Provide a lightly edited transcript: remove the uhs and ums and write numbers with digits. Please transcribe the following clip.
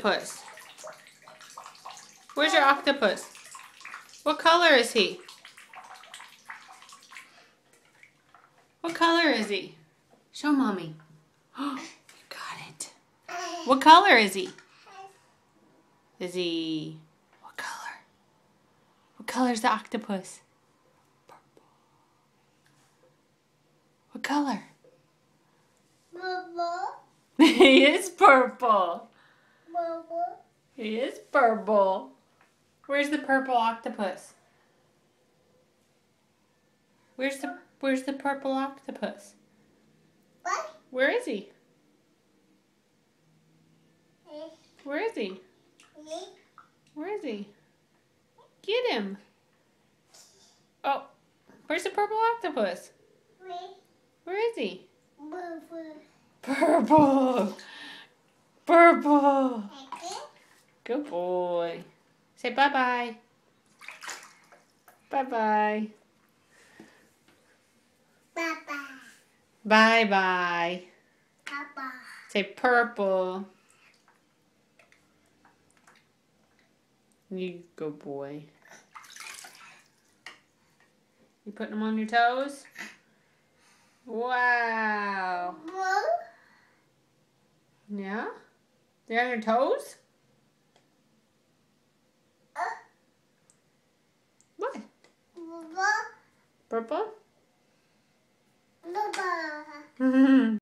Octopus. Where's your octopus? What color is he? What color is he? Show mommy. Oh, you got it. What color is he? Is he... What color? What color is the octopus? Purple. What color? Purple. He is purple. Purple. He is purple. Where's the purple octopus? Where's the purple octopus? What? Where is he? Where is he? Where is he? Get him. Oh, where's the purple octopus? Where is he? Purple. Purple. Good boy. Say bye-bye. Bye-bye. Papa. Bye-bye. Papa. Say purple. You good boy. You putting them on your toes? Wow. Yeah? They're on your toes? What? Purple? Papa.